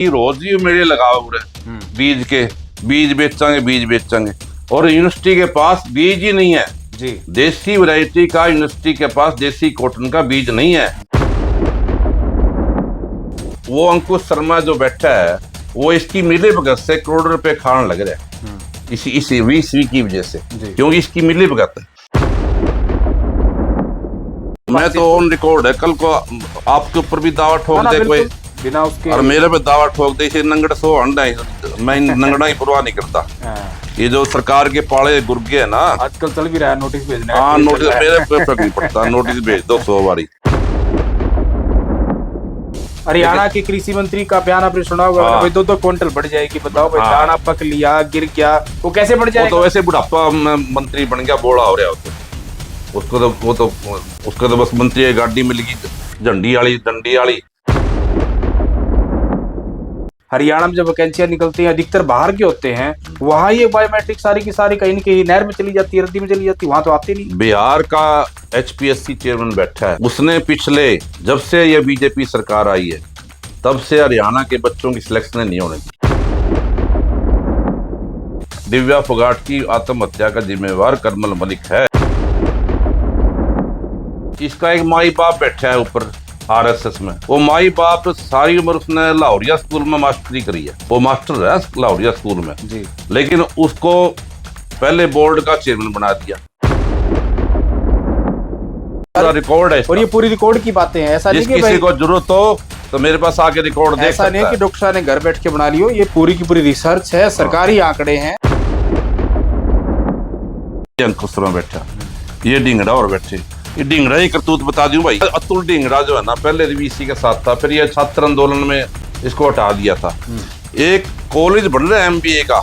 रोज ही मेले लगाओ पूरे बीज के, बीज बेचांगे और यूनिवर्सिटी के पास बीज ही नहीं है जी। देसी वैरायटी का यूनिवर्सिटी के पास देसी कॉटन का बीज नहीं है। वो अंकुश शर्मा जो बैठा है वो इसकी मिली भगत से करोड़ रुपए खान लग रहा है इसी वीसवी की वजह से, क्योंकि इसकी मिली भगत है। मैं तो ऑन रिकॉर्ड है, कल को आपके ऊपर भी दावा ठोक दे कोई बिना उसके और मेरे पे दावा ठोक दे, इसे नंगड़ सो अंडा है, मैं नंगड़ा ही परवाह नहीं करता। ये जो सरकार के पाले गुर्गे है ना, आजकल चल भी रहा है नोटिस भेजना। हाँ नोटिस मेरे पे फर्क नहीं पड़ता, नोटिस भेज दो 100 बारी। हरियाणा के कृषि मंत्री का बयान आपने सुना होगा, भाई 2-2 क्विंटल बढ़ जाएगी। बताओ भाई, दाना पक लिया, गिर गया, वो कैसे बढ़ जाएगा? वो तो वैसे बुढ़ापा मंत्री बन गया, बोला हो रहा है उसको तो बस मंत्री की गाड़ी मिल गई झंडी वाली डंडी वाली। हरियाणा में जब वैकेंसियां निकलती हैं अधिकतर बाहर के होते हैं, वहां ये बायोमेट्रिक सारी की सारी कहीं न कहीं नहर में चली जाती है, रद्दी में चली जाती है, वहां तो आती नहीं। बिहार का HPSC चेयरमैन बैठा है, उसने पिछले जब से ये बीजेपी सरकार आई है तब से हरियाणा के बच्चों की सिलेक्शन नहीं होने दी। दिव्या फोगाट की आत्महत्या का जिम्मेवार करमल मलिक है। इसका एक माई बाप बैठा है ऊपर RSS में, वो माई बाप सारी उम्र उसने लाहौरिया स्कूल में मास्टरी करी है, वो मास्टर है लाहौरिया स्कूल में जी। लेकिन उसको पहले बोर्ड का चेयरमैन बना दिया। रिकॉर्ड है और ये पूरी रिकॉर्ड की बातें हैं, ऐसा नहीं कि किसी को जरूरत हो तो मेरे पास आके रिकॉर्ड देख सकता है। ऐसा नहीं कि डॉक्टर साहब ने घर बैठ के बना लियो, ये पूरी की पूरी रिसर्च है, सरकारी आंकड़े हैं। अंकुश शर्मा बैठा, ये ढिंगड़ा और बैठे, ये ढिंगड़ा ही करतूत बता दूं भाई। अतुल ढिंगड़ा जो है ना, पहले VC के साथ था, फिर ये छात्र आंदोलन में इसको हटा दिया था। एक कॉलेज बन रहा है MBA का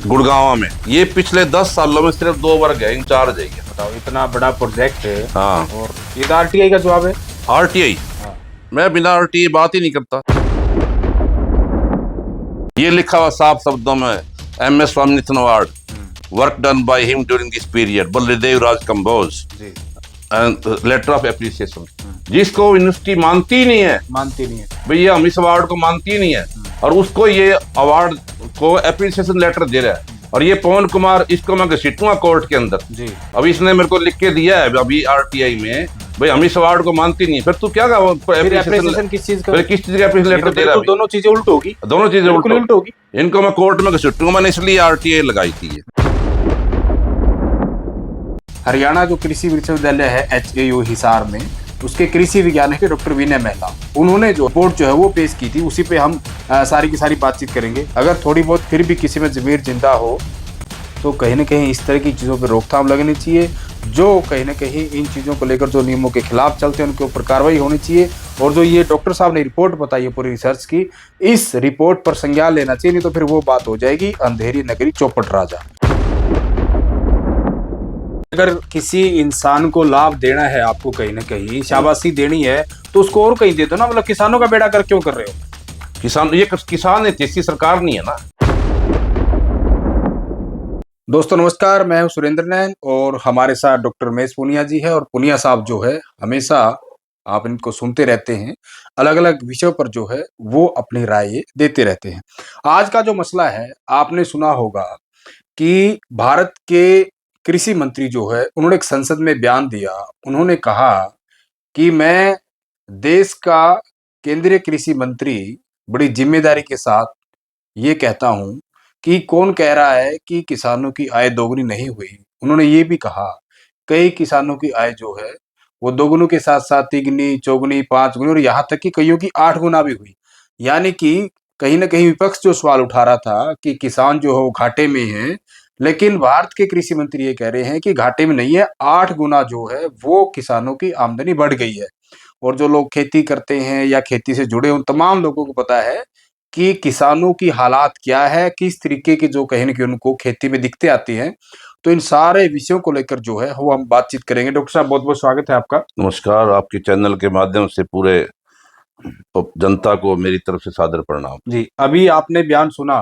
गुड़गांव में, ये पिछले 10 सालों में सिर्फ 2 बार गए इंचार्ज है। बताओ, इतना बड़ा प्रोजेक्ट है। हाँ, और ये RTI का जवाब है। RTI, मैं बिना RTI बात ही नहीं करता। ये लिखा हुआ साफ शब्दों में, MS Swaminathan award, work done by him during this period, Baldev Raj Kamboj, and letter of appreciation. जिसको यूनिवर्सिटी मानती नहीं है भैया, हम इस अवार्ड को मानती नहीं है, और उसको ये अवार्ड को एप्रिसिएशन लेटर दे रहा है। और ये पवन कुमार, इसको मैं घसीटूंगा कोर्ट के अंदर जी। अभी इसने मेरे को लिख के दिया है अभी RTI में, भाई हम इस अवार्ड को मानती नहीं है। फिर तू क्या एप्रिसिएशन किस चीज का एप्रिसिएशन लेटर दे रहा है? दोनों चीजें उल्ट होगी, दोनों चीजें उल्ट होगी। इनको मैं कोर्ट में घसीटूंगा, मैंने इसलिए RTI लगाई थी। हरियाणा जो कृषि विश्वविद्यालय है HAU हिसार में, उसके कृषि विज्ञान के डॉक्टर विनय मेहता, उन्होंने जो रिपोर्ट जो है वो पेश की थी, उसी पे हम सारी की सारी बातचीत करेंगे। अगर थोड़ी बहुत फिर भी किसी में जमीर जिंदा हो तो कहीं ना कहीं इस तरह की चीज़ों पर रोकथाम लगनी चाहिए। जो कहीं ना कहीं इन चीज़ों को लेकर जो नियमों के खिलाफ चलते हैं उनके ऊपर कार्रवाई होनी चाहिए। और जो ये डॉक्टर साहब ने रिपोर्ट बताई है पूरी रिसर्च की, इस रिपोर्ट पर संज्ञान लेना चाहिए, नहीं तो फिर वो बात हो जाएगी अंधेरी नगरी चौपट राजा। अगर किसी इंसान को लाभ देना है, आपको कहीं ना कहीं शाबाशी देनी है, तो उसको और कहीं दे दो ना। मतलब किसानों का बेड़ा कर क्यों कर रहे हो? ये किसान है, देसी सरकार नहीं है ना। दोस्तों नमस्कार, मैं हूं सुरेंद्र नैन और हमारे साथ डॉक्टर महेश पुनिया जी है। और पुनिया साहब जो है, हमेशा आप इनको सुनते रहते हैं, अलग अलग विषयों पर जो है वो अपनी राय देते रहते हैं। आज का जो मसला है, आपने सुना होगा कि भारत के कृषि मंत्री जो है, उन्होंने एक संसद में बयान दिया। उन्होंने कहा कि मैं देश का केंद्रीय कृषि मंत्री बड़ी जिम्मेदारी के साथ ये कहता हूं कि कौन कह रहा है कि किसानों की आय दोगुनी नहीं हुई। उन्होंने ये भी कहा कई किसानों की आय जो है वो दोगुनों के साथ साथ तिगुनी, चौगुनी, 5 गुनी और यहाँ तक कि कईयों की 8 गुना भी हुई। यानी कि कहीं ना कहीं विपक्ष जो सवाल उठा रहा था कि किसान जो है वो घाटे में है, लेकिन भारत के कृषि मंत्री ये कह रहे हैं कि घाटे में नहीं है, 8 गुना जो है वो किसानों की आमदनी बढ़ गई है। और जो लोग खेती करते हैं या खेती से जुड़े उन तमाम लोगों को पता है कि किसानों की हालात क्या है, किस तरीके की जो कहीं ना कहीं उनको खेती में दिक्कतें आती हैं। तो इन सारे विषयों को लेकर जो है वो हम बातचीत करेंगे। डॉक्टर साहब बहुत बहुत स्वागत है आपका। नमस्कार, आपके चैनल के माध्यम से पूरे जनता को मेरी तरफ से सादर प्रणाम जी। अभी आपने बयान सुना,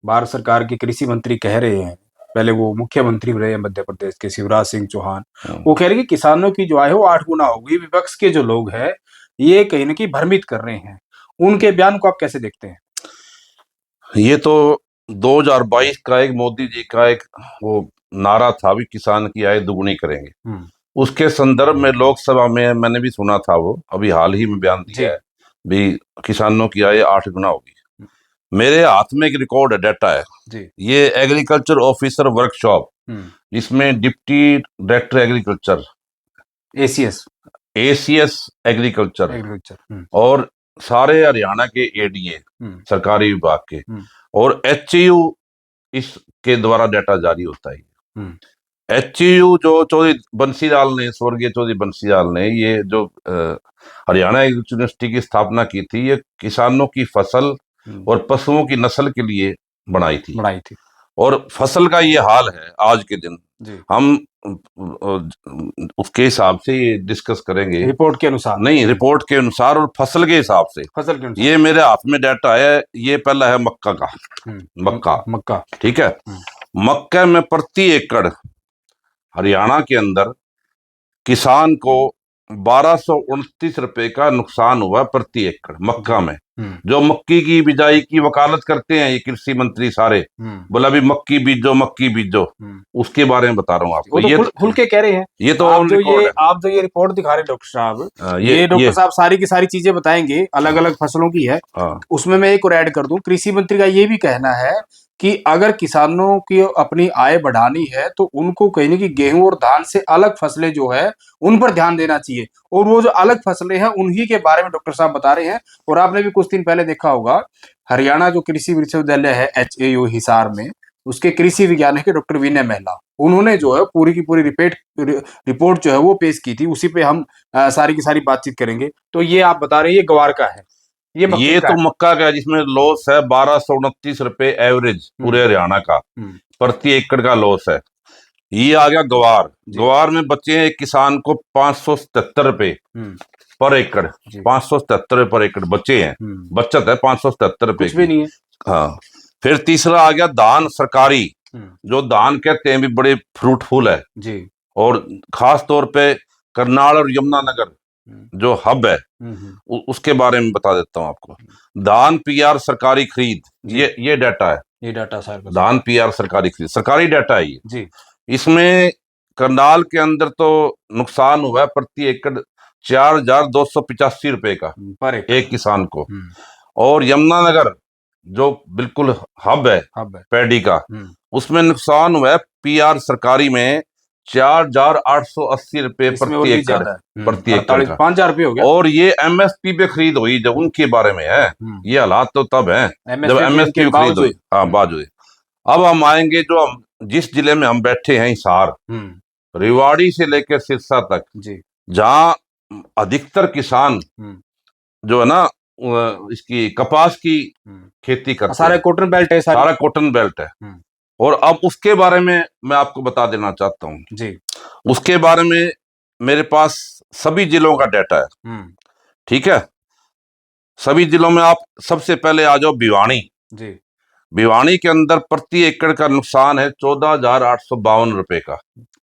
भारत सरकार के कृषि मंत्री कह रहे हैं, पहले वो मुख्यमंत्री रहे मध्य प्रदेश के शिवराज सिंह चौहान, वो कह रहे हैं कि किसानों की जो आय है वो 8 गुना हो गई। विपक्ष के जो लोग हैं ये कहीं ना कहीं भ्रमित कर रहे हैं। उनके बयान को आप कैसे देखते हैं? ये तो 2022 का एक मोदी जी का एक वो नारा था भी, किसान की आय दुगुनी करेंगे। उसके संदर्भ में लोकसभा में मैंने भी सुना था, वो अभी हाल ही में बयान जी। दिया है भी किसानों की आय 8 गुना होगी। मेरे हाथ में एक रिकॉर्ड है, डाटा है जी। ये एग्रीकल्चर ऑफिसर वर्कशॉप, जिसमें deputy director agriculture, ACS ACS agriculture agriculture और सारे हरियाणा के एडीए सरकारी विभाग के और एचयू इसके द्वारा डाटा जारी होता है। एचयू जो चौधरी बंसीलाल ने, स्वर्गीय चौधरी बंसीलाल ने, ये जो हरियाणा एग्रीकल्चर यूनिवर्सिटी की स्थापना की थी, ये किसानों की फसल और पशुओं की नस्ल के लिए बनाई थी। और फसल का ये हाल है आज के दिन, हम उसके हिसाब से ये डिस्कस करेंगे, रिपोर्ट के अनुसार नहीं, रिपोर्ट के अनुसार और फसल के हिसाब से। ये मेरे हाथ में डाटा है, ये पहला है मक्का का, मक्का ठीक है। मक्का में प्रति एकड़ हरियाणा के अंदर किसान को 1229 रुपए का नुकसान हुआ प्रति एकड़ मक्का में। जो मक्की की बिजाई की वकालत करते हैं ये कृषि मंत्री सारे, बोला भी मक्की बीजो, उसके बारे में बता रहा हूँ आपको। ये खुल के कह रहे हैं। ये तो आप जो ये रिपोर्ट दिखा रहे डॉक्टर साहब, ये डॉक्टर साहब सारी की सारी चीजें बताएंगे, अलग अलग फसलों की है। उसमें मैं एक और ऐड कर दूं, कृषि मंत्री का ये भी कहना है कि अगर किसानों की अपनी आय बढ़ानी है तो उनको कहीं ना कहीं गेहूं और धान से अलग फसलें जो है उन पर ध्यान देना चाहिए, और वो जो अलग फसलें हैं उन्हीं के बारे में डॉक्टर साहब बता रहे हैं। और आपने भी कुछ दिन पहले देखा होगा, हरियाणा जो कृषि विश्वविद्यालय है HAU हिसार में, उसके कृषि वैज्ञानिक डॉक्टर विनय महिला, उन्होंने जो है पूरी की पूरी रिपोर्ट जो है वो पेश की थी। उसी पे हम सारी की सारी बातचीत करेंगे। तो ये आप बता रहे हैं ये गवार का है, ये तो मक्का का है, जिसमें लॉस है 1229 रुपए एवरेज पूरे हरियाणा का प्रति एकड़ का लॉस है। ये आ गया गवार। गवार में बचे हैं एक किसान को 577 रुपए पर एकड़, 577 रुपए पर एकड़ बचे हैं, बचत है 577 रुपए, कुछ भी नहीं है। हाँ, फिर तीसरा आ गया धान सरकारी, जो धान कहते हैं भी बड़े फ्रूटफुल है जी, और खास तौर पे करनाल और यमुनानगर जो हब है उसके बारे में बता देता हूं आपको। धान पीआर सरकारी खरीद, ये डाटा है, ये डाटा सर, धान पीआर सरकारी खरीद सरकारी डाटा है ये जी। इसमें करनाल के अंदर तो नुकसान हुआ है प्रति एकड़ 4,285 रुपए का पर एक किसान को, और यमुनानगर जो बिल्कुल हब है पैडी का, उसमें नुकसान हुआ है पीआर सरकारी में 4,880 रुपए प्रति एकड़, प्रति एकड़ 5,000 रुपए हो गया। और ये एमएसपी पे खरीद हुई, जब उनके बारे में है ये हालात तो तब है जब एमएसपी खरीद हुई। हाँ, बावजूद। अब हम आएंगे जो हम जिस जिले में हम बैठे हैं, हिसार, रेवाड़ी से लेकर सिरसा तक, जहाँ अधिकतर किसान जो है ना इसकी कपास की खेती करते हैं, सारा कॉटन बेल्ट है, सारा कॉटन बेल्ट है। और अब उसके बारे में मैं आपको बता देना चाहता हूँ जी। उसके बारे में मेरे पास सभी जिलों का डाटा है, ठीक है। सभी जिलों में आप सबसे पहले आ जाओ भिवानी जी। भिवानी के अंदर प्रति एकड़ का नुकसान है 14,852 रुपए का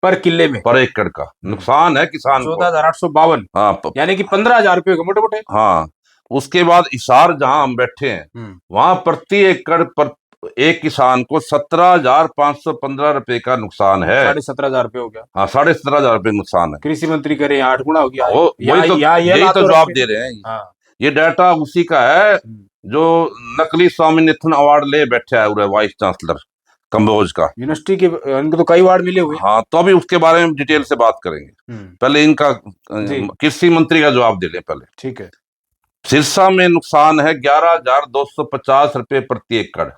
पर किले में, पर एकड़ का नुकसान है किसान को 14,852। हाँ, यानी कि 15,000 रुपए मोटे मोटे। हाँ, उसके बाद हिसार जहां हम बैठे हैं वहां प्रति एकड़ पर एक किसान को 17,515 रुपए का नुकसान है। 17,500 रुपए हो गया। हाँ, 17,500 रुपए नुकसान है। कृषि मंत्री करे 8 गुना हो गया। यही तो जवाब दे रहे हैं। हाँ। ये डाटा उसी का है जो नकली स्वामीनाथन अवार्ड ले बैठा है वाइस चांसलर कंबोज का, यूनिवर्सिटी के, इनको तो कई अवार्ड मिले हुए। हाँ, तो अभी उसके बारे में डिटेल से बात करेंगे। पहले इनका कृषि मंत्री का जवाब दे लें पहले, ठीक है। सिरसा में नुकसान है 11,250 रुपए प्रति एकड़।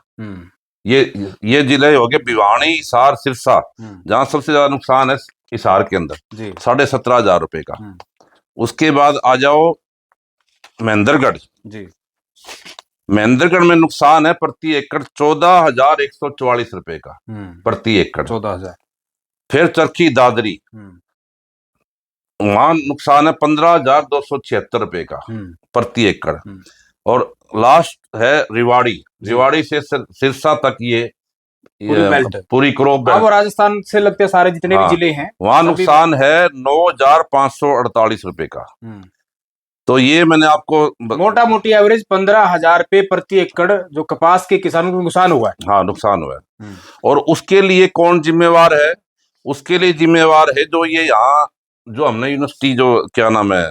ये जिले हो गए भिवानी, हिसार, सिरसा, जहां सबसे ज्यादा नुकसान है हिसार के अंदर 17,500 रुपए का। उसके बाद आ जाओ महेंद्रगढ़ जी। महेंद्रगढ़ में नुकसान है प्रति एकड़ 14,144 रुपए का प्रति एकड़, 14,000। फिर चरखी दादरी, वहां नुकसान है 15,276 रुपए का प्रति एकड़। और लास्ट है रिवाड़ी से सिरसा तक ये पूरी क्रॉप बेल्ट। वो राजस्थान से लगते हैं सारे जितने भी जिले हैं, वहां नुकसान है 9,548 रुपए का। तो ये मैंने आपको मोटा मोटी एवरेज 15,000 रुपए प्रति एकड़ जो कपास के किसानों को नुकसान हुआ है। हाँ, नुकसान हुआ है। और उसके लिए कौन जिम्मेवार है? उसके लिए जिम्मेवार है जो ये यहाँ जो हमने यूनिवर्सिटी जो क्या नाम है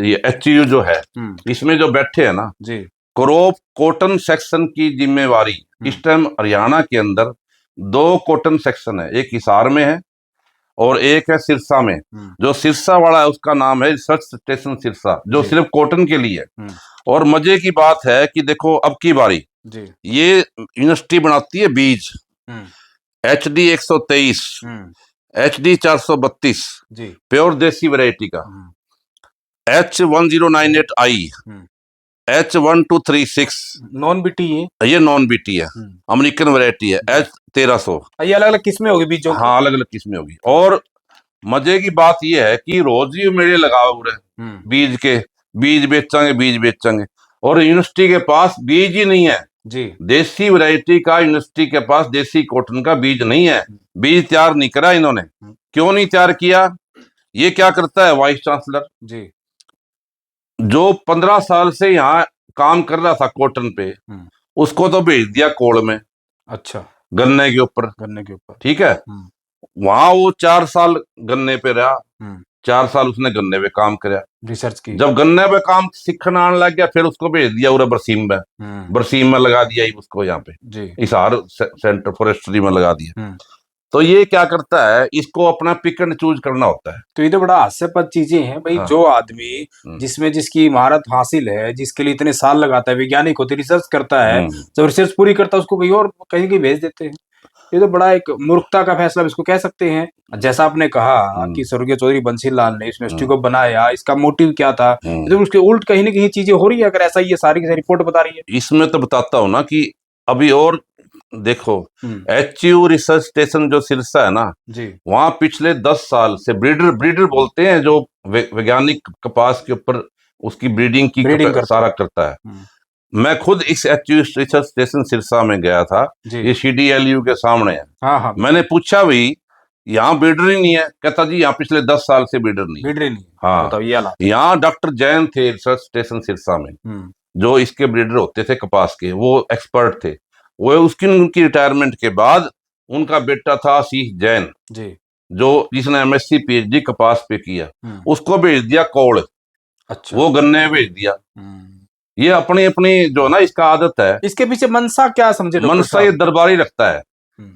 ये HU जो है, इसमें जो बैठे हैं ना जी, क्रॉप कॉटन सेक्शन की जिम्मेवारी इस टाइम हरियाणा के अंदर 2 कॉटन सेक्शन है, एक हिसार में है और एक है सिरसा में। जो सिरसा वाला है उसका नाम है रिसर्च स्टेशन सिरसा, जो सिर्फ कॉटन के लिए है। और मजे की बात है कि देखो अब की बारी जी, ये यूनिवर्सिटी बनाती है बीज HD 123, HD 432 जी, प्योर देसी वैरायटी का, H1098I, H1236 नॉन बीटी ये नॉन बीटी है, अमेरिकन वैरायटी है, H1300। ये अलग अलग किस्में होगी बीजों की। हाँ, अलग अलग किस्में होगी। और मजे की बात यह है कि रोज ही मेले लगाए हुए हैं बीज के, बीज बेचांगे। और यूनिवर्सिटी के पास बीज ही नहीं है जी, देसी वैरायटी का, यूनिवर्सिटी के पास देसी कॉटन का बीज नहीं है। बीज तैयार नहीं करा इन्होंने। क्यों नहीं तैयार किया? ये क्या करता है वाइस चांसलर जी, जो 15 साल से यहाँ काम कर रहा था कॉटन पे, उसको तो भेज दिया कोल में। अच्छा, गन्ने के ऊपर, ठीक है। वहां वो 4 साल गन्ने पे रहा, 4 साल उसने गन्ने पे काम किया, रिसर्च की। जब गन्ने पे काम सीखना आने लग गया फिर उसको भेज दिया उरे बरसीम में लगा दिया उसको, यहाँ पे हिसार सेंटर फॉरेस्ट्री में लगा दिया। तो ये क्या करता है, इसको अपना पिक एंड चूज करना होता है। तो ये तो बड़ा हास्यास्पद चीजें हैं भाई। हाँ। जो आदमी जिसमें जिसकी महारत हासिल है, जिसके लिए इतने साल लगाता है, वैज्ञानिक होते, रिसर्च करता है, जब रिसर्च पूरी करता है उसको कहीं और कहीं भेज देते हैं। ये तो बड़ा एक मूर्खता का फैसला इसको कह सकते हैं। जैसा आपने कहा कि स्वर्गीय चौधरी बंसी लाल ने इस यूनिवर्सिटी को बनाया, इसका मोटिव क्या था, तो उसके उल्ट कहीं ना कहीं चीजें हो रही है। अगर ऐसा ये सारी की सारी रिपोर्ट बता रही है, इसमें तो बताता हूँ ना कि अभी और देखो HU रिसर्च स्टेशन जो सिरसा है ना जी, वहां पिछले 10 साल से ब्रीडर बोलते हैं जो वैज्ञानिक कपास के ऊपर उसकी ब्रीडिंग सारा करता है। मैं खुद इस HU रिसर्च स्टेशन सिरसा में गया था, ये CDLU के सामने है। हाँ, मैंने पूछा भाई यहाँ ब्रीडर ही नहीं है, कहता जी यहाँ पिछले 10 साल से ब्रीडर नहीं। हाँ, बताओ ये हालत। यहाँ डॉक्टर जैन थे रिसर्च स्टेशन सिरसा में, जो इसके ब्रीडर होते थे कपास के, वो एक्सपर्ट थे। वो उनकी रिटायरमेंट के बाद उनका बेटा था आशीष जैन जी, जो जिसने MSc PhD कपास पे किया, उसको भेज दिया कोल। अच्छा, वो गन्ने भेज दिया। ये अपनी अपनी जो ना इसका आदत है। इसके पीछे मनसा क्या समझे? मनसा ये दरबारी रखता है।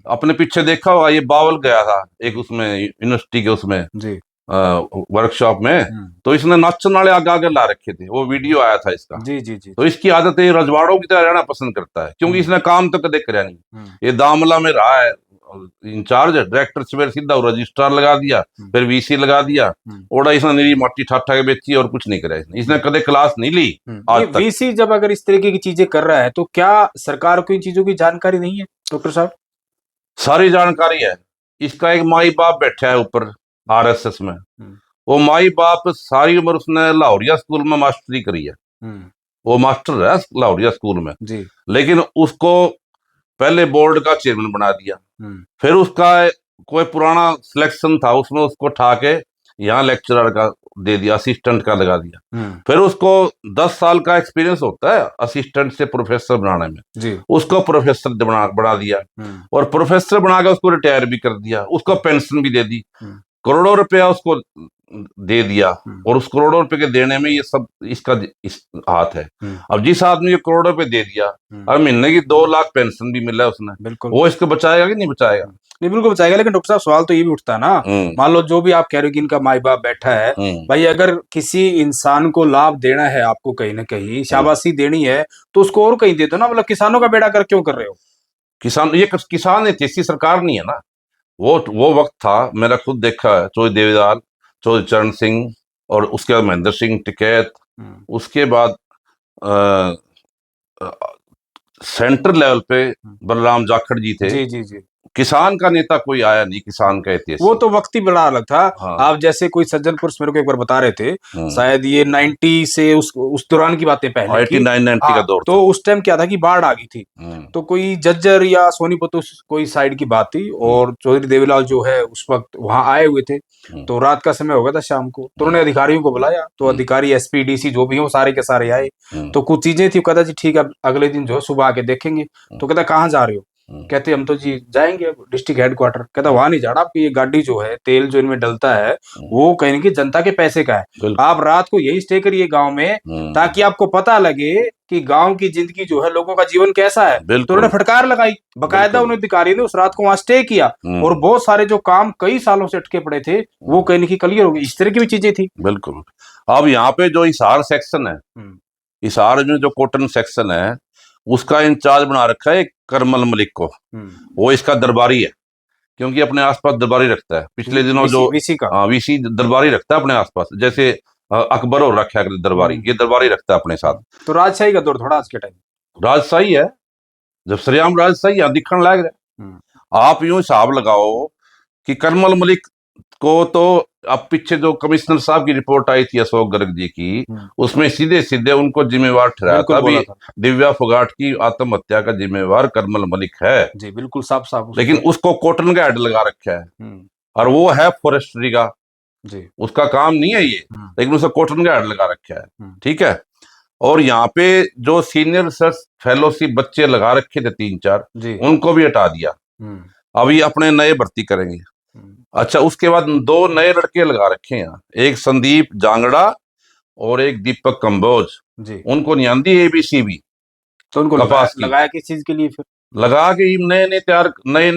अपने पीछे देखा होगा, ये बावल गया था एक उसमें यूनिवर्सिटी के उसमें जी, वर्कशॉप में, तो इसने नाचन वाले आगे आगे ला रखे थे, वो वीडियो आया था इसका। जी, जी, जी। तो इसकी आदत है रजवाड़ों की तरह रहना पसंद करता है, क्योंकि इसने काम तो कदे कराया नहीं। ये दामला में रहा है इंचार्ज, डायरेक्टर से फिर सीधा रजिस्ट्रार लगा दिया, फिर VC लगा दिया। ओड़ा इसने निरी मोटी ठाठा के बेची और कुछ नहीं कराया इसने कदे क्लास नहीं ली आज तक। VC जब अगर इस तरीके की चीजें कर रहा है तो क्या सरकार को इन चीजों की जानकारी नहीं है डॉक्टर साहब? सारी जानकारी है। इसका एक माई बाप बैठा है ऊपर RSS में, वो माई बाप सारी उम्र उसने लाहौरिया स्कूल में मास्टरी करी है, वो मास्टर है लाहौरिया स्कूल में जी। लेकिन उसको पहले बोर्ड का चेयरमैन बना दिया, फिर उसका कोई पुराना सिलेक्शन था उसमें उसको उठा के यहाँ लेक्चरर का दे दिया, असिस्टेंट का लगा दिया। फिर उसको 10 साल का एक्सपीरियंस होता है असिस्टेंट से प्रोफेसर बनाने में जी। उसको प्रोफेसर बना दिया, और प्रोफेसर बना के उसको रिटायर भी कर दिया, उसको पेंशन भी दे दी, करोड़ों रुपया उसको दे दिया। और उस करोड़ों रुपए के देने में ये सब इसका हाथ है। अब जिस आदमी को करोड़ों रुपए दे दिया, अब महीने की 2 लाख पेंशन भी मिला है उसने, बिल्कुल वो इसको बचाएगा कि नहीं बचाएगा? नहीं, बिल्कुल बचाएगा। लेकिन डॉक्टर साहब सवाल तो ये भी उठता है ना, मान लो जो भी आप कह रहे हो कि इनका माई बाप बैठा है, भाई अगर किसी इंसान को लाभ देना है, आपको कहीं ना कहीं शाबाशी देनी है, तो उसको और कहीं दे दो ना। मतलब किसानों का बेड़ा कर क्यों कर रहे हो? किसान है, देसी सरकार नहीं है ना। वो वक्त था, मेरा खुद देखा है, चौधरी देवीलाल, चौधरी चरण सिंह, और उसके बाद महेंद्र सिंह टिकैत, उसके बाद सेंटर लेवल पे बलराम जाखड़ जी थे, जी, जी, जी। किसान का नेता कोई आया नहीं, किसान का इतिहास। वो तो वक्त ही बड़ा अलग था। हाँ। आप जैसे कोई सज्जन पुरुष मेरे को एक बार बता रहे थे, शायद ये 90 से उस दौरान की बातें पहले की। 89-90 का दौर तो था। उस टाइम क्या था कि बाढ़ आ गई थी, तो कोई जज्जर या सोनीपत कोई साइड की बात थी, और चौधरी देवीलाल जो है उस वक्त वहां आए हुए थे। तो रात का समय हो गया था, शाम को, तो उन्होंने अधिकारियों को बुलाया, तो अधिकारी एसपी डीसी जो भी हो सारे के सारे आए। तो कुछ चीजें थी, कहता जी ठीक है अगले दिन जो है सुबह आके देखेंगे। तो कहता कहाँ जा रहे हो? कहते हम तो जी जाएंगे डिस्ट्रिक्ट हेडक्वार्टर। कहता वहां नहीं जाना, आपकी ये गाड़ी जो है तेल जो इनमें डलता है वो कहीं ना कहीं जनता के पैसे का है, आप रात को यही स्टे करिए गांव में, ताकि आपको पता लगे कि गांव की जिंदगी जो है, लोगों का जीवन कैसा है। तो उन्होंने फटकार लगाई, बकायदा उन अधिकारी ने उस रात को वहां स्टे किया, और बहुत सारे जो काम कई सालों से अटके पड़े थे वो कहीं ना कहीं क्लियर हो गए। इस तरह की भी चीजें थी। बिल्कुल। अब यहाँ पे जो हिसार सेक्शन है, हिसार में जो कॉटन सेक्शन है, उसका इंचार्ज बना रखा है करमल मलिक को। वो इसका दरबारी है, क्योंकि अपने आसपास दरबारी रखता है। पिछले दिनों जो वीसी दरबारी रखता है अपने आसपास, जैसे अकबर और रखा है दरबारी, ये दरबारी रखता है अपने साथ। तो राजशाही का दौर थोड़ा आज के टाइम राजशाही है, जब सरेआम राजशाही यहाँ दिखने लग रहा है। आप यूं हिसाब लगाओ कि करमल मलिक को तो अब पीछे जो कमिश्नर साहब की रिपोर्ट आई थी अशोक गर्ग जी की, उसमें सीधे सीधे उनको जिम्मेवार ठहराया था भी दिव्या फोगाट की आत्महत्या का जिम्मेवार करमल मलिक है जी, बिल्कुल साफ साफ। लेकिन उसको कॉटन का हेड लगा रखा है, और वो है फॉरेस्ट्री का जी, उसका काम नहीं है ये, लेकिन उसे कॉटन का हेड लगा रखा है। ठीक है। और यहाँ पे जो सीनियर रिसर्च फेलोशिप बच्चे लगा रखे थे 3-4, उनको भी हटा दिया। अभी अपने नए भर्ती करेंगे। अच्छा, उसके बाद 2 नए लड़के लगा रखे हैं, एक संदीप जांगड़ा और एक दीपक कंबोज। उनको नहीं आंदी एबीसी भी। तो उनको लगाया किस चीज के लिए? फिर लगा के नए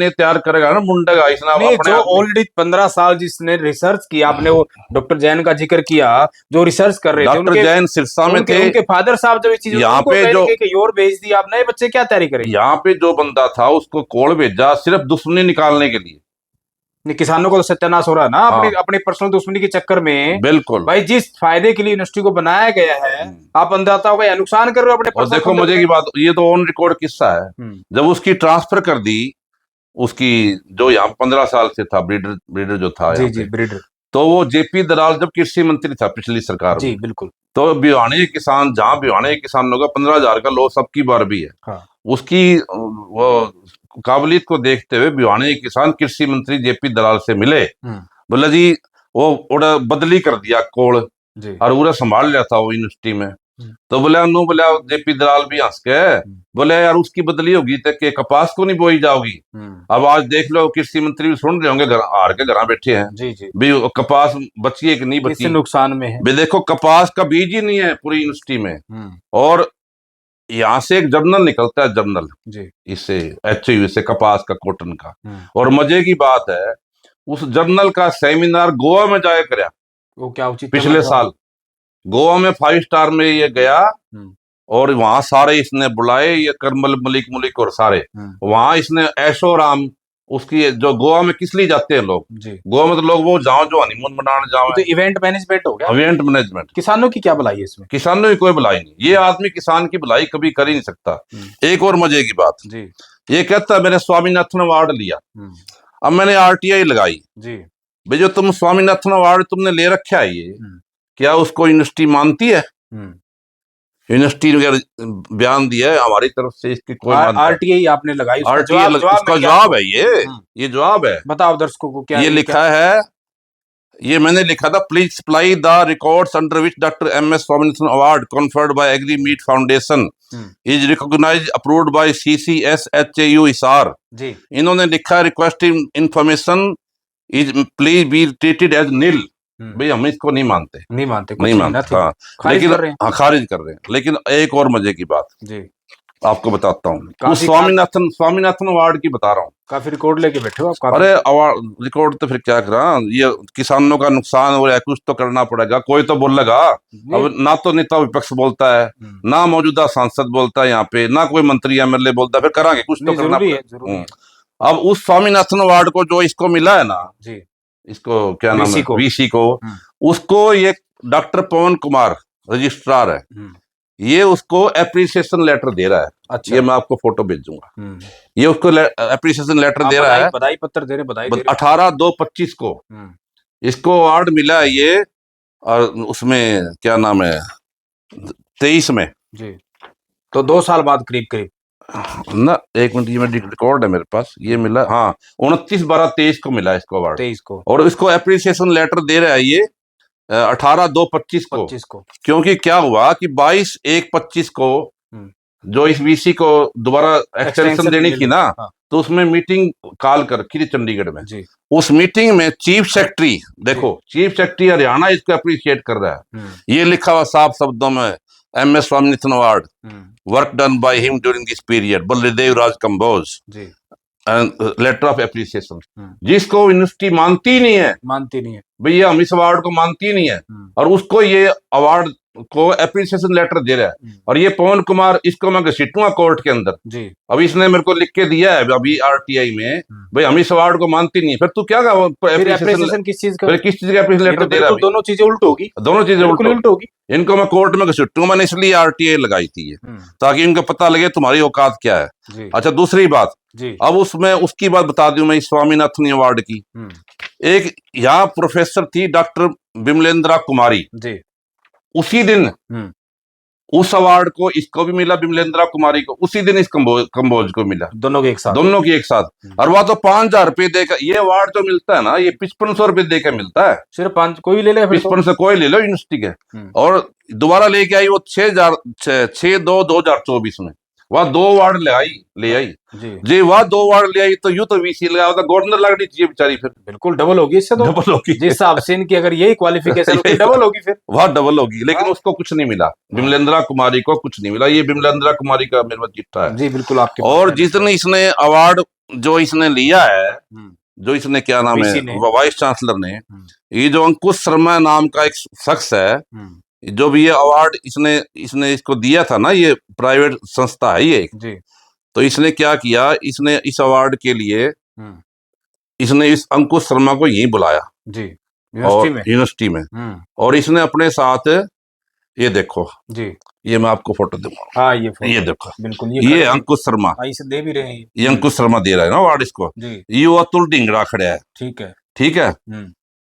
तैयार करेगा ना मुंडा इसना अपने जो ऑलरेडी 15 साल जिसने रिसर्च किया। आपने वो डॉक्टर जैन का जिक्र किया जो रिसर्च कर रहे थे, डॉक्टर जैन सिरसा में थे, उनके फादर साहब जब इस चीज यहाँ पे जो और भेज दिया, आप नए बच्चे क्या तैयारी करेंगे? यहाँ पे जो बंदा था उसको कोल भेजा सिर्फ दुश्मनी निकालने के लिए। किसानों को तो सत्यानाश हो रहा है ना। अपने पर्सनल दुश्मनी के चक्कर में। बिल्कुल भाई, जिस फायदे के लिए यूनिवर्सिटी को बनाया गया है, आप अंधाताओं का नुकसान कर रहे हो अपने। और देखो मजे की बात, ये तो ऑन रिकॉर्ड किस्सा है, जब उसकी ट्रांसफर कर दी, उसकी जो यहाँ 15 साल से था ब्रीडर जो था, जी ब्रीडर, तो वो जेपी दलाल जब कृषि मंत्री था पिछली सरकार में। जी बिल्कुल। तो भिवानी किसान, जहाँ भिवानी किसानों का 15,000 का लॉस अब की बार भी है। हाँ। उसकी वो काबिलियत को देखते हुए भिवानी किसान कृषि मंत्री जेपी दलाल से मिले, बोला जी वो ओड़ा बदली कर दिया कोल, और पूरा संभाल लिया था वो यूनिवर्सिटी में। तो बोले जेपी दलाल भी हंस के बोले यार उसकी बदली होगी तो के कपास को नहीं बोई जाओगी। अब आज देख लो कृषि मंत्री भी सुन रहे होंगे, हार के घर बैठे हैं। जी भी कपास बची है कि नहीं बची, नुकसान में है। देखो कपास का बीज ही नहीं है पूरी यूनिवर्सिटी में, और यहाँ से एक जर्नल निकलता है, जर्नल इससे HU से कपास का, कॉटन का। और मजे की बात है, उस जर्नल का सेमिनार गोवा में जाया कराया। वो क्या उचित पिछले साल गोवा में 5 स्टार में ये गया, और वहां सारे इसने बुलाए, ये करमल मलिक और सारे वहां इसने ऐशो राम। उसकी जो गोवा में किस लिए जाते हैं लोग, गोवा में तो लोग वो जाओ जो हनीमून मनाने जाओ, तो इवेंट मैनेजमेंट हो गया। Event management. किसानों की क्या भलाई है इसमें? किसानों की कोई भलाई नहीं, ये आदमी किसान की भलाई कभी कर ही नहीं सकता। एक और मजे की बात, ये कहता है मैंने स्वामीनाथन अवार्ड लिया, अब मैंने RTI लगाई। भाई जो तुम स्वामीनाथन अवार्ड तुमने ले रखा है, ये क्या उसको यूनिवर्सिटी मानती है? यूनिवर्सिटी ने बयान दिया है हमारी तरफ से, इसकी कोई RTI आपने लगाई, उसका जवाब है ये जवाब है। बताओ दर्शकों को क्या ये लिखा है, ये मैंने लिखा था, please supply the records under which doctor MS Swaminathan award conferred by agri meet foundation is recognised approved by CCSHAU Hisar. इन्होंने लिखा requesting information is please be treated as nil. भाई हम इसको नहीं मानते। हाँ, लेकिन खारिज कर रहे हैं। लेकिन एक और मजे की बात आपको बताता हूँ, स्वामीनाथन अवार्ड की बता रहा हूँ। काफी रिकॉर्ड लेके बैठे हो आप। अरे अवार्ड रिकॉर्ड तो फिर क्या करा, ये किसानों का नुकसान हो रहा है, कुछ तो करना पड़ेगा, कोई तो बोलेगा। अब ना तो नेता विपक्ष बोलता है, ना मौजूदा सांसद बोलता है यहाँ पे, ना कोई मंत्री MLA बोलता है, फिर करांगे कुछ तो करना पड़ेगा। अब उस स्वामीनाथन अवार्ड को जो इसको मिला है ना, इसको क्या नाम है, VC को, उसको ये डॉक्टर पवन कुमार रजिस्ट्रार है, ये उसको एप्रिसिएशन लेटर दे रहा है। अच्छा। ये मैं आपको फोटो भेजूंगा। ये उसको एप्रिसिएशन लेटर दे रहा है, बधाई पत्र दे रहे, बधाई दे रहे। 18/2/25 को इसको अवार्ड मिला है ये। और उसमें क्या नाम है, 23 में जी। तो 2 साल बाद करीब करीब ना, 1 मिनट, ये मेरी रिकॉर्ड है मेरे पास, ये मिला, हाँ 29/12/23 को मिला इसको अवार्ड। 23 को। और इसको एप्रिसिएशन लेटर दे रहा है ये 18/2/25 को। 25 को। क्योंकि क्या हुआ कि 22/1/25 को जो इस वीसी को दोबारा एक्सटेंशन देनी थी ना, हाँ। तो उसमें मीटिंग कॉल कर रखी थी चंडीगढ़ में जी। उस मीटिंग में चीफ सेक्रेटरी, देखो चीफ सेक्रेटरी हरियाणा इसको अप्रिशिएट कर रहा है। ये लिखा हुआ साफ शब्दों में, MS Swaminathan award, work done by him during this period, Baldev Raj Kamboj, letter of appreciation. जिसको यूनिवर्सिटी मानती नहीं है भैया, हम इस अवार्ड को मानती नहीं है, और उसको ये अवार्ड को एप्रिसिएशन लेटर दे रहा है। और ये पवन कुमार, इसको मैं घसीटूंगा कोर्ट के अंदर जी। अब इसने मेरे को लिख के दिया है अभी RTI में, भाई हम इस अवार्ड को मानती नहीं है। फिर तू क्या एप्रिसिएशन किस चीज का, किस चीज का एप्रिसिएशन लेटर दे रहा है? दोनों चीजें उल्ट होगी, दोनों चीजें उल्ट होगी। इनको मैं कोर्ट में घसीटूंगा, मैंने इसलिए RTI लगाई थी ये, ताकि इनको पता लगे तुम्हारी औकात क्या है। अच्छा, दूसरी बात जी। अब उसमें उसकी बात बता दूं मैं, स्वामीनाथन अवार्ड की। एक यहाँ प्रोफेसर थी डॉक्टर विमलेंद्रा कुमारी जी। उसी दिन उस अवार्ड को इसको भी मिला, विमलेंद्रा कुमारी को उसी दिन इस कंबोज को मिला, दोनों के एक साथ। और वह तो 5,000 रुपए देकर, ये अवार्ड जो मिलता है ना, ये 5500 रुपए देकर मिलता है। सिर्फ 5 कोई ले ले, 55 से कोई ले लो यूनिवर्सिटी के। और दोबारा लेके आई वो 6/2/2024 में, वह 2 अवार्ड ले आई जी। वह 2 अवार्ड ले आई, तो यूं तो VC लगाया होता, गवर्नर लगनी चाहिए बेचारी, फिर बिल्कुल डबल होगी, इससे तो डबल होगी जिस हिसाब से इनकी, अगर यही क्वालिफिकेशन होती डबल होगी, फिर वह डबल होगी। लेकिन उसको कुछ नहीं मिला, विमलेंद्रा कुमारी को कुछ नहीं मिला। ये विमलेंद्रा कुमारी का मेरे पास चिट्ठा है जी, बिल्कुल आपके। और जिसने इसने अवार्ड जो इसने लिया है, जो इसने क्या नाम है, वाइस चांसलर ने, ये जो अंकुश शर्मा नाम का एक शख्स है, जो भी ये अवार्ड इसने इसको दिया था ना, ये प्राइवेट संस्था है ये जी। तो इसने क्या किया, इसने इस अवार्ड के लिए इसने इस अंकुश शर्मा को यहीं बुलाया जी, यूनिवर्सिटी में। और इसने अपने साथ, ये देखो जी, ये मैं आपको फोटो दूंगा। हाँ, ये देखो, बिल्कुल ये अंकुश शर्मा, इसे दे भी रहे हैं, ये अंकुश शर्मा दे रहा है ना अवार्ड इसको। ये अतुल ढींगरा खड़ा है, ठीक है।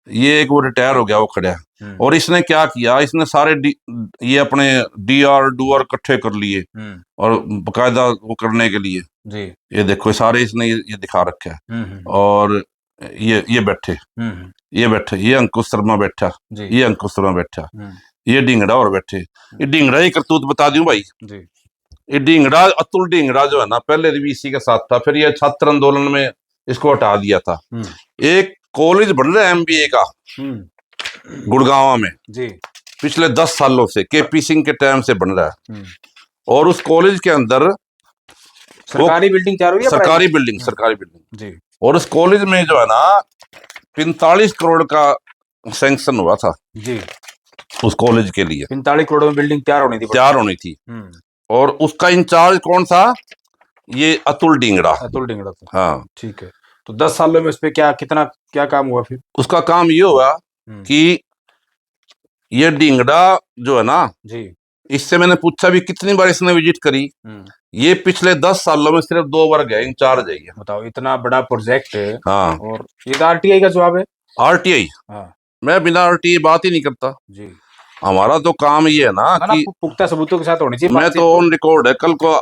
ये एक वो रिटायर हो गया, वो खड़ा है। और इसने क्या किया, इसने सारे ये अपने डूआर इकट्ठे कर लिए, और बकायदा वो करने के लिए जी। ये देखो सारे इसने ये दिखा रखा है। और ये बैठे, ये अंकुश शर्मा बैठा, ये अंकुश शर्मा बैठा, ये ढींगड़ा और बैठे। ये ढींगड़ा ही करतूत बता दूं भाई जी। ये ढींगड़ा, अतुल ढींगड़ा जो है ना, पहले VC के साथ था, फिर ये छात्र आंदोलन में इसको हटा दिया था। एक कॉलेज बन रहा है MBA का गुड़गांव में जी, पिछले 10 सालों से, KP सिंह के टाइम से बन रहा है। और उस कॉलेज के अंदर सरकारी बिल्डिंग सरकारी बिल्डिंग जी। और उस कॉलेज में जो है ना 45 करोड़ का सैंक्शन हुआ था जी, उस कॉलेज के लिए। 45 करोड़ में बिल्डिंग तैयार होनी थी। और उसका इंचार्ज कौन था, ये अतुल ढींगड़ा था। हाँ, ठीक है। तो 10 सालों में उस पे क्या काम हुआ फिर? उसका काम ये हुआ कि ये ढींगड़ा जो है ना जी, इससे मैंने पूछा भी कितनी बार इसने विजिट करी, ये पिछले 10 सालों में सिर्फ 2 बार गए, इंचार्ज है ये। बताओ, इतना बड़ा प्रोजेक्ट है। हाँ, और ये RTI का जवाब है। RTI, हाँ, मैं बिना RTI बात ही नहीं करता जी। हमारा तो काम ये है ना कि पुख्ता सबूतों के साथ होनी चाहिए। मैं तो ऑन रिकॉर्ड है, कल को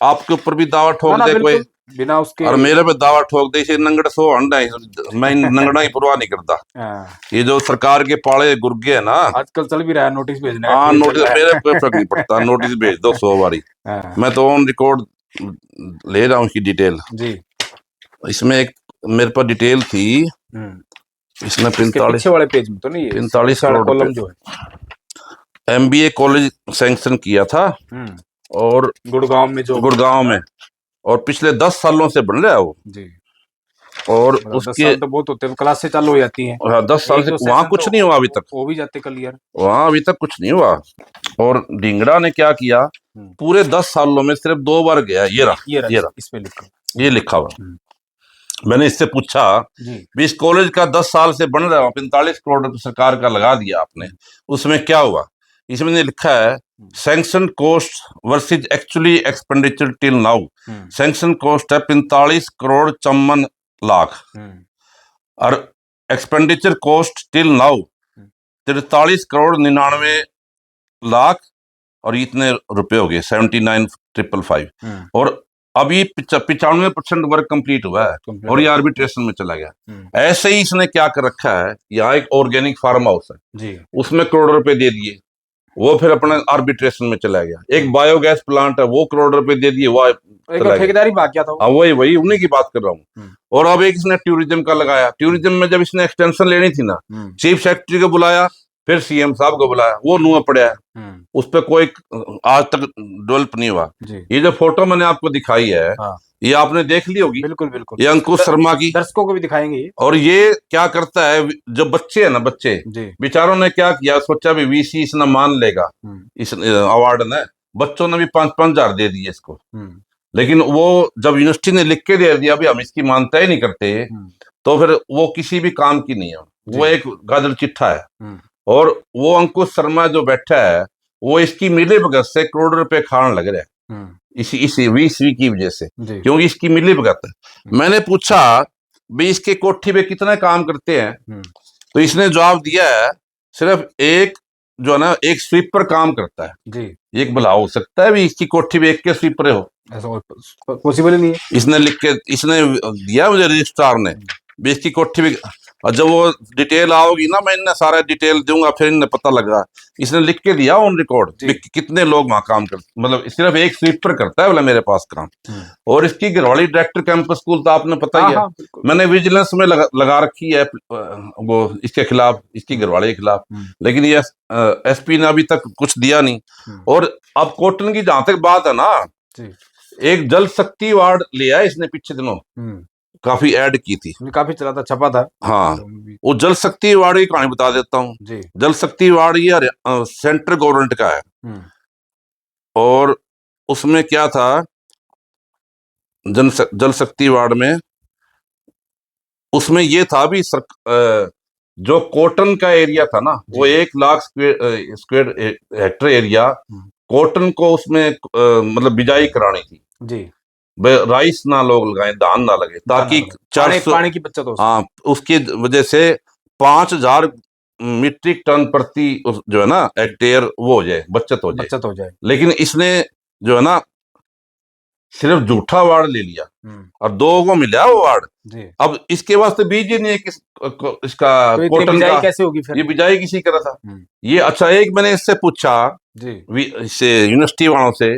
आपके ऊपर भी दावा ठोक दे कोई, बिना उसके, और मेरे पे दावा ठोक दे, इसे नंगड़ सो हंडा, मैं नंगड़ा की परवाह नहीं करता। ये जो सरकार के पाले गुर्गे है ना, आजकल चल भी रहा है नोटिस भेजना। हाँ, नोटिस मेरे पे फर्क नहीं पड़ता, नोटिस भेज दो 100 बारी। मैं तो ऑन रिकॉर्ड ले रहा हूँ इसकी डिटेल जी। इसमें एक मेरे पास डिटेल थी, इसमें 45 वाले पेज में तो नहीं है, 45 करोड़ जो है MBA कॉलेज सैंक्शन किया था। और गुड़गांव में और पिछले 10 सालों से बन रहा है वो जी। और उसके तो बहुत होते हैं, क्लास से चालू हो जाती है। 10 साल से वहाँ कुछ नहीं हुआ अभी तक, वो भी जाते क्लियर, वहाँ अभी तक कुछ नहीं हुआ। और ढींगड़ा ने क्या किया, पूरे 10 सालों में सिर्फ 2 बार गया। ये रहा इसमें लिखा हुआ। मैंने इससे पूछा भी इस कॉलेज का 10 साल से बन रहा है, 45 करोड़ सरकार का लगा दिया आपने, उसमें क्या हुआ? इसमें लिखा है sanction cost versus actually expenditure till now. Sanction cost है 45 करोड़ 54 लाख और expenditure cost till now 43 crore 99 lakh और इतने रुपए हो गए 79,555 और अभी 95% वर्क कंप्लीट हुआ है और ये आर्बिट्रेशन में चला गया। ऐसे ही इसने क्या कर रखा है, यहाँ एक ऑर्गेनिक फार्म हाउस है जी, उसमें करोड़ रुपए दे दिए, वो फिर अपने आर्बिट्रेशन में चला गया। एक बायोगैस प्लांट है वो करोड़ रुपए दे दिए, वो एक ठेकेदारी भाग गया था। हाँ वही उन्हीं की बात कर रहा हूँ। और अब एक इसने टूरिज्म का लगाया। टूरिज्म में जब इसने एक्सटेंशन लेनी थी ना, चीफ सेक्रेटरी को बुलाया, फिर सीएम साहब को बुलाया, वो नुआ पड़ा है, उस पर कोई आज तक डेवलप नहीं हुआ। ये जो फोटो मैंने आपको दिखाई है, हाँ। ये आपने देख ली होगी। बिल्कुल बिल्कुल, ये अंकुश शर्मा की, दर्शकों को भी दिखाएंगे। और ये क्या करता है, जो बच्चे है ना, बच्चे बेचारों ने क्या किया, सोचा भी वीसी इसने मान लेगा इस अवार्ड ने, बच्चों ने भी 5-5 हजार दे दिए इसको। लेकिन वो जब यूनिवर्सिटी ने लिख के दे दिया भी हम इसकी मानता ही नहीं करते, तो फिर वो किसी भी काम की नहीं है, वो एक गाजर चिट्ठा है। और वो अंकुश शर्मा जो बैठा है, वो इसकी मिली भगत से करोड़ रुपए खाने लग रहा है इसी वीसी की वजह से, क्योंकि इसकी मिली भगत है। मैंने पूछा भी इसके कोठी पे कितना काम करते हैं, तो इसने जवाब दिया है सिर्फ एक जो है ना, एक स्वीपर काम करता है जी। एक भला हो सकता है भी इसकी कोठी पे एक के स्वीपर हो, ऐसा पॉसिबल ही नहीं है। इसने लिख के इसने दिया मुझे रजिस्ट्रार ने भी इसकी कोठी पे, और जब वो डिटेल आओगी ना, मैं इन्हें सारा डिटेल दूंगा, फिर इन्हें पता लगा। इसने लिख के दिया ऑन रिकॉर्ड कितने लोग वहां काम करते, मतलब सिर्फ एक स्वीपर करता है बोला मेरे पास काम। और इसकी घरवाली डायरेक्टर कैंपस स्कूल तो आपने पता ही है, मैंने विजिलेंस में लगा रखी है वो इसके खिलाफ, इसकी घरवाली के खिलाफ, लेकिन ये एसपी ने अभी तक कुछ दिया नहीं। और अब कोटन की जहां तक बात है ना, एक जल शक्ति वार्ड लिया है इसने, पिछले दिनों काफी ऐड की थी, काफी चला था, छपा था। हाँ, वो जल शक्ति वार्ड की कहानी बता देता हूँ। जल शक्ति वार्ड ये सेंट्रल गवर्नमेंट का है, और उसमें क्या था, जल शक्ति वार्ड में उसमें ये था भी जो कॉटन का एरिया था ना, वो 1 lakh square Hector area cotton को उसमें मतलब बिजाई करानी थी जी। राइस ना लोग लगाए, धान ना लगे, ताकि 400 पानी की बचत हो। हाँ, उसकी वजह से 5,000 मीट्रिक टन प्रति जो है ना हेक्टेयर वो हो जाए, बचत हो जाए। लेकिन इसने जो है ना सिर्फ झूठा वार्ड ले लिया और 2 को मिला वो वार्ड। अब इसके वास्ते बीज ही नहीं है इसका तो कॉटन का, कैसे होगी फिर? ये बिजाई किसी करा था ये। अच्छा, एक मैंने इससे पूछा इससे यूनिवर्सिटी वालों से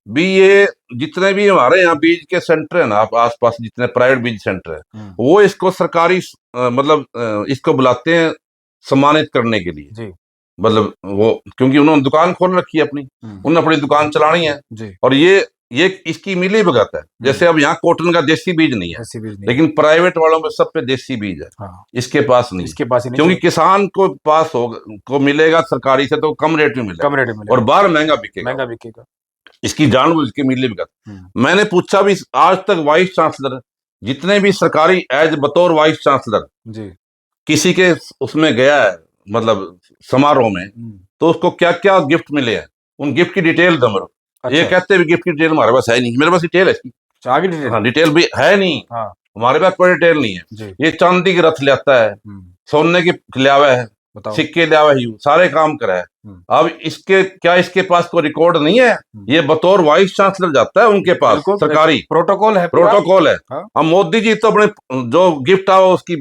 भी, ये जितने भी हमारे यहाँ बीज के सेंटर है ना, आसपास जितने प्राइवेट बीज सेंटर है, वो इसको सरकारी मतलब इसको बुलाते हैं सम्मानित करने के लिए, मतलब वो क्योंकि उन्होंने दुकान खोल रखी है अपनी, उन्होंने अपनी दुकान चलानी है, और ये इसकी मिली भगत है। जैसे अब यहाँ कॉटन का देसी बीज नहीं है, लेकिन प्राइवेट वालों में सब पे देसी बीज है। हाँ। इसके पास नहीं, क्योंकि किसान को पास को मिलेगा सरकारी से तो कम रेट में मिलेगा, और बाहर महंगा बिकेगा। इसकी जानबूझ के मिली भगत। मैंने पूछा भी, आज तक वाइस चांसलर जितने भी सरकारी एज बतौर वाइस चांसलर किसी के उसमें गया है, मतलब समारोह में, तो उसको क्या क्या गिफ्ट मिले हैं, उन गिफ्ट की डिटेल दो मेरे। अच्छा। ये कहते हैं गिफ्ट की डिटेल हमारे पास है नहीं, मेरे पास डिटेल है इसकी, हाँ, डिटेल भी है नहीं। हाँ। हमारे पास कोई डिटेल नहीं है। ये चांदी की रथ ले आता है, सोने की ले आवा है, सिक्के ले आवा है, सारे काम करा है। अब इसके पास कोई रिकॉर्ड नहीं है, ये बतौर वाइस चांसलर जाता है उनके पास, सरकारी प्रोटोकॉल है। हाँ? अब मोदी जी तो अपने जो गिफ्ट आओ उसकी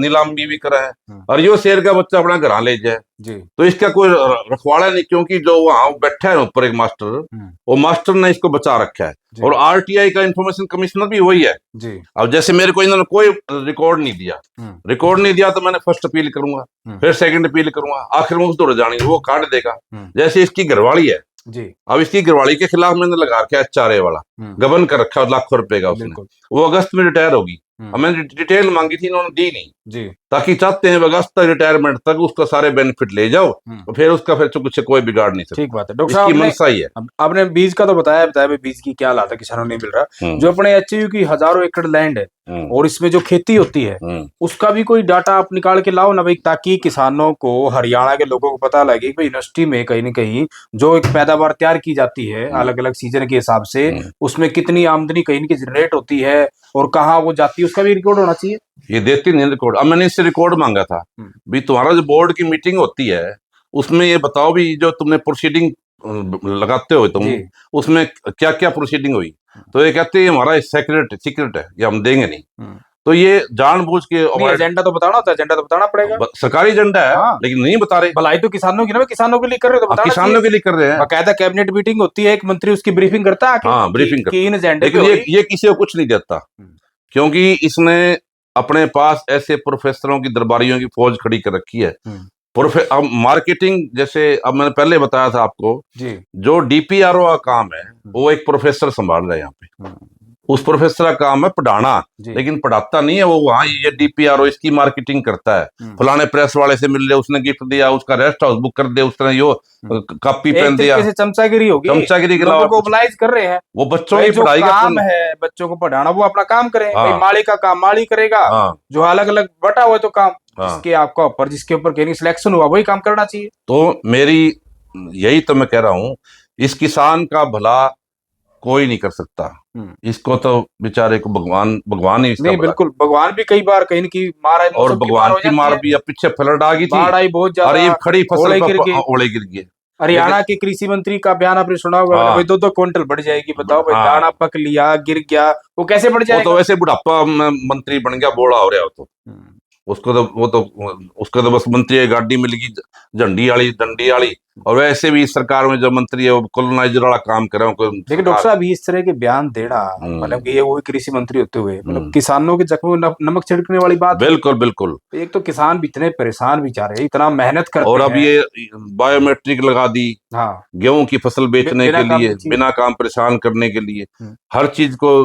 नीलामी भी करा है, और यो शेर का बच्चा अपना घर ले जाए जी। तो इसका कोई रखवाड़ा नहीं, क्योंकि जो वहां बैठा है ऊपर एक मास्टर, वो मास्टर ने इसको बचा रखा है, और आरटीआई का इंफॉर्मेशन कमिश्नर भी वही है जी। अब जैसे मेरे को इन्होंने कोई रिकॉर्ड नहीं दिया, तो मैंने फर्स्ट अपील करूंगा, फिर सेकंड अपील करूंगा, आखिर में उस दौड़ जानी वो काट देगा। जैसे इसकी घरवाली है जी, अब इसकी घरवाली के खिलाफ मैंने लगा रखा है HRA वाला, गबन कर रखा है लाखों रुपए का उसने, वो अगस्त में रिटायर होगी। अब मैंने डिटेल मांगी थी, इन्होंने दी नहीं जी, ताकि चाहते हैं अगस्त तक रिटायरमेंट तक उसका सारे बेनिफिट ले जाओ, तो फिर उसका फिर कुछ कोई बिगाड़ नहीं सकता। ठीक बात है डॉक्टर साहब, मनसा ही है। आपने बीज का तो बताया बीज की क्या हालत है, किसानों नहीं मिल रहा। जो अपने HU की हजारों एकड़ लैंड है, और इसमें जो खेती होती है उसका भी कोई डाटा आप निकाल के लाओ ना भाई, ताकि किसानों को, हरियाणा के लोगों को पता लगे कि भाई यूनिवर्सिटी में कहीं ना कहीं जो एक पैदावार तैयार की जाती है अलग अलग सीजन के हिसाब से, उसमें कितनी आमदनी कहीं ना कहीं जनरेट होती है और कहाँ वो जाती है, उसका भी रिकॉर्ड होना चाहिए। ये देती नहीं रिकॉर्ड। अब मैंने इससे रिकॉर्ड मांगा था भी, तुम्हारा जो बोर्ड की मीटिंग होती है उसमें ये बताओ भी, जो तुमने प्रोसीडिंग लगाते हो तुम, उसमें क्या क्या प्रोसीडिंग हुई। तो ये कहते हैं हमारा सीक्रेट है, ये हम देंगे नहीं। तो ये जानबूझ के एजेंडा तो बताना होता है, एजेंडा तो बताना पड़ेगा, सरकारी एजेंडा है। हाँ। लेकिन नहीं बता रहे। भलाई तो किसानों की ना, किसानों के लिए कर रहे हो तो बताना किसानों के लिए कर रहे हैं। बाकायदा कैबिनेट मीटिंग होती है, एक मंत्री उसकी ब्रीफिंग करता है, हाँ ब्रीफिंग कि इन एजेंडे लेकिन ये किसी को कुछ नहीं देता, क्योंकि इसने अपने पास ऐसे प्रोफेसरों की, दरबारियों की फौज खड़ी कर रखी है। अब मार्केटिंग, जैसे अब मैंने पहले बताया था आपको जी, जो डीपीआरओ का काम है वो एक प्रोफेसर संभाल रहा है यहाँ पे। उस प्रोफेसर का काम है पढ़ाना, लेकिन पढ़ाता नहीं है वो। वहाँ ये डीपीआरओ इसकी मार्केटिंग करता है। फलाने प्रेस वाले से मिल ले, उसने गिफ्ट दिया, उसका रेस्ट हाउस बुक कर दे, उस तरह यो कॉपी पेन दिया। चमचागिरी होगी, चमचागिरी के अलावा मोबिलाइज कर रहे हैं। वो बच्चों की पढ़ाई का काम है, बच्चों को पढ़ाना, वो अपना काम करें। माली का काम माली करेगा, जो अलग अलग बटा हुआ तो काम जिसके आपका ऊपर, जिसके ऊपर कहीं सिलेक्शन हुआ वही काम करना चाहिए। तो मेरी यही तो मैं कह रहा हूँ, इस किसान का भला कोई नहीं कर सकता। इसको तो बेचारे को भगवान ही इसका नहीं, बिल्कुल भगवान भी कई बार कहीं की मार है, और भगवान की मार भी। अब पीछे फ्लड आ गई थी, बाढ़ आई बहुत ज्यादा, और ये खड़ी फसल ओले गिर गए। हरियाणा के कृषि मंत्री का बयान आपने सुना होगा, भाई 2-2 क्विंटल बढ़ जाएगी। बताओ भाई, दाना पक लिया, गिर गया, वो कैसे बढ़ जाएगा? वो तो वैसे बुढ़ापा मंत्री बन गया, बोला हो रहा हो तो उसको तो बस मंत्री की गाड़ी मिल गई, डंडी वाली। और वैसे भी इस सरकार में जो मंत्री है वो कॉलोनाइजर वाला काम कर रहे हो। लेकिन डॉक्टर साहब इस तरह के बयान देना, मतलब ये वो कृषि मंत्री होते हुए मतलब किसानों के जख्मों में नमक छिड़कने वाली बात। बिल्कुल। एक तो किसान भी इतने परेशान बेचारे, इतना मेहनत करते हैं। और अब ये बायोमेट्रिक लगा दी, गेहूं की फसल बेचने के लिए, बिना काम परेशान करने के लिए, हर चीज को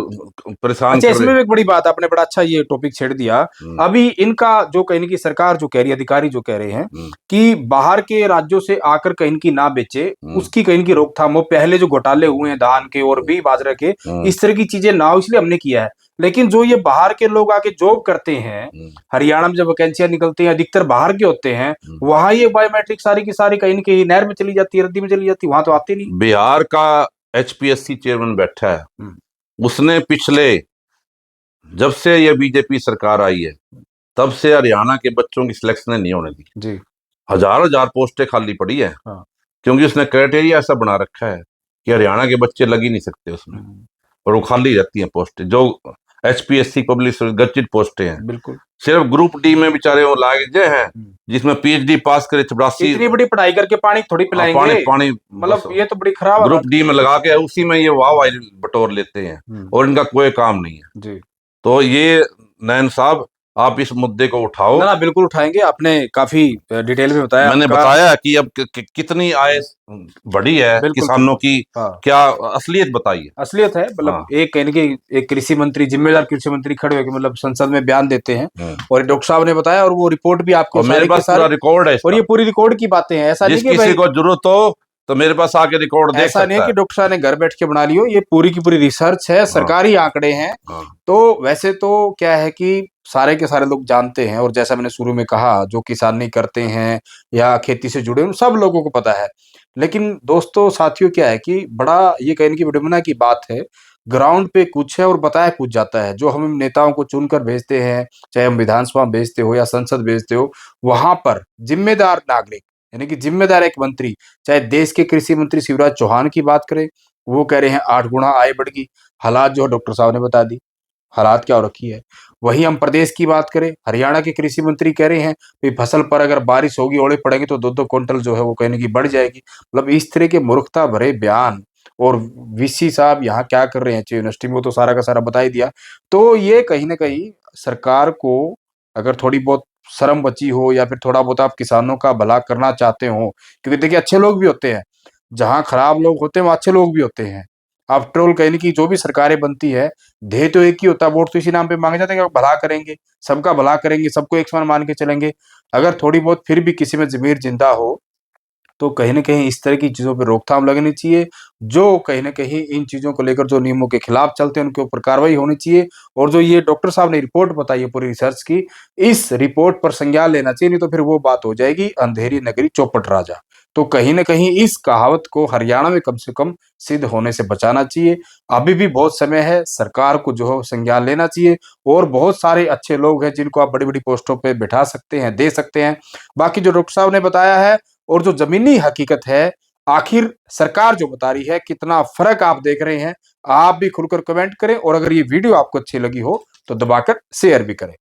परेशान। अच्छा, इसमें एक बड़ी बात आपने बड़ा अच्छा ये टॉपिक छेड़ दिया। अभी इनका जो कहीं की सरकार जो कह रही है, अधिकारी जो कह रहे हैं कि बाहर के राज्यों से आकर कहीं की ना बेचे, उसकी कहीं की रोकथाम हो। पहले जो घोटाले हुए हैं धान के और भी बाजरे के, इस तरह की चीजें ना हो, इसलिए हमने किया है। लेकिन जो ये बाहर के लोग आके जॉब करते हैं, हरियाणा में जब वैकेंसियां निकलती हैं अधिकतर बाहर के होते हैं, वहां ये बायोमेट्रिक सारी की सारी कहीं कहीं नहर में चली जाती है, रद्दी में चली जाती है, वहां तो आती नहीं। बिहार का HPSC चेयरमैन बैठा है, उसने पिछले, जब से ये बीजेपी सरकार आई है तब से हरियाणा के बच्चों की सिलेक्शन नहीं होने दी जी। हजार पोस्टें खाली पड़ी है। क्योंकि उसने क्राइटेरिया ऐसा बना रखा है कि हरियाणा के बच्चे लग ही नहीं सकते उसमें, और वो खाली रहती हैं पोस्टें, जो HPSC पब्लिश गठित पोस्टें हैं। बिल्कुल, सिर्फ ग्रुप डी में बेचारे वो लागे हैं, जिसमें PhD पास करे 84। इतनी बड़ी पढ़ाई करके पानी थोड़ी पिलाएंगे, पानी मतलब ये तो बड़ी खराब। ग्रुप डी में लगा के उसी में ये वाह बटोर लेते हैं, और इनका कोई काम नहीं है जी। तो ये नयन साहब, आप इस मुद्दे को उठाओ। ना बिल्कुल उठाएंगे, आपने काफी डिटेल में बताया। मैंने बताया कि अब कितनी आय बढ़ी है किसानों की, क्या असलियत बताइए। असलियत है, मतलब एक कहने की एक कृषि मंत्री, जिम्मेदार कृषि मंत्री खड़े होकर मतलब संसद में बयान देते हैं, और डॉक्टर साहब ने बताया, और वो रिपोर्ट भी आपको मेरे पास पूरा रिकॉर्ड है, और ये पूरी रिकॉर्ड की बातें हैं। ऐसा नहीं कि किसी को जरूरत हो तो मेरे पास आके रिकॉर्ड देख सकता है। ऐसा नहीं कि डॉक्टर साहब ने घर बैठ के बना लियो, ये पूरी की पूरी रिसर्च है, सरकारी आंकड़े हैं। तो वैसे तो क्या है कि सारे के सारे लोग जानते हैं, और जैसा मैंने शुरू में कहा, जो किसानी करते हैं या खेती से जुड़े उन सब लोगों को पता है। लेकिन दोस्तों साथियों, क्या है कि बड़ा ये कहने की विडंबना की बात है, ग्राउंड पे कुछ है और बताया कुछ जाता है। जो हम नेताओं को चुनकर भेजते हैं, चाहे हम विधानसभा भेजते हो या संसद भेजते हो, वहां पर जिम्मेदार नागरिक यानी कि जिम्मेदार एक मंत्री, चाहे देश के कृषि मंत्री शिवराज चौहान की बात करें, वो कह रहे हैं 8 गुना आय बढ़ गई। हालात जो डॉक्टर साहब ने बता दी, हालात क्या हो रखी है। वहीं हम प्रदेश की बात करें, हरियाणा के कृषि मंत्री कह रहे हैं कि फसल पर अगर बारिश होगी, ओले पड़ेंगे तो 2-2 क्विंटल जो है वो कहने की बढ़ जाएगी। मतलब इस तरह के मूर्खता भरे बयान, और VC साहब यहाँ क्या कर रहे हैं यूनिवर्सिटी में, वो तो सारा का सारा बता ही दिया। तो ये कहीं ना कहीं सरकार को अगर थोड़ी बहुत शर्म बची हो, या फिर थोड़ा बहुत आप किसानों का भला करना चाहते हो, क्योंकि देखिए अच्छे लोग भी होते हैं, जहां खराब लोग होते हैं वहां अच्छे लोग भी होते हैं। आफ्टर ऑल कहने की जो भी सरकारें बनती है, ध्येय तो एक ही होता है, वोट तो इसी नाम पे मांगे जाते हैं कि भला करेंगे, सबका भला करेंगे, सबको एक समान मान के चलेंगे। अगर थोड़ी बहुत फिर भी किसी में जमीर जिंदा हो तो कहीं न कहीं इस तरह की चीज़ों पे रोकथाम लगनी चाहिए। जो कहीं न कहीं इन चीज़ों को लेकर जो नियमों के खिलाफ चलते हैं, उनके ऊपर कार्रवाई होनी चाहिए। और जो ये डॉक्टर साहब ने रिपोर्ट बताई है पूरी रिसर्च की, इस रिपोर्ट पर संज्ञान लेना चाहिए, नहीं तो फिर वो बात हो जाएगी अंधेरी नगरी चौपट राजा। तो कहीं न कहीं इस कहावत को हरियाणा में कम से कम सिद्ध होने से बचाना चाहिए। अभी भी बहुत समय है, सरकार को जो है संज्ञान लेना चाहिए और बहुत सारे अच्छे लोग हैं जिनको आप बड़ी-बड़ी पोस्टों पे बिठा सकते हैं, दे सकते हैं। बाकी जो डॉक्टर साहब ने बताया है और जो ज़मीनी हकीकत है, आखिर सरकार जो बता रही है, कितना फ़र्क आप देख रहे हैं? आप भी खुलकर कमेंट करें और अगर ये वीडियो आपको अच्छी लगी हो, तो दबाकर शेयर भी करें।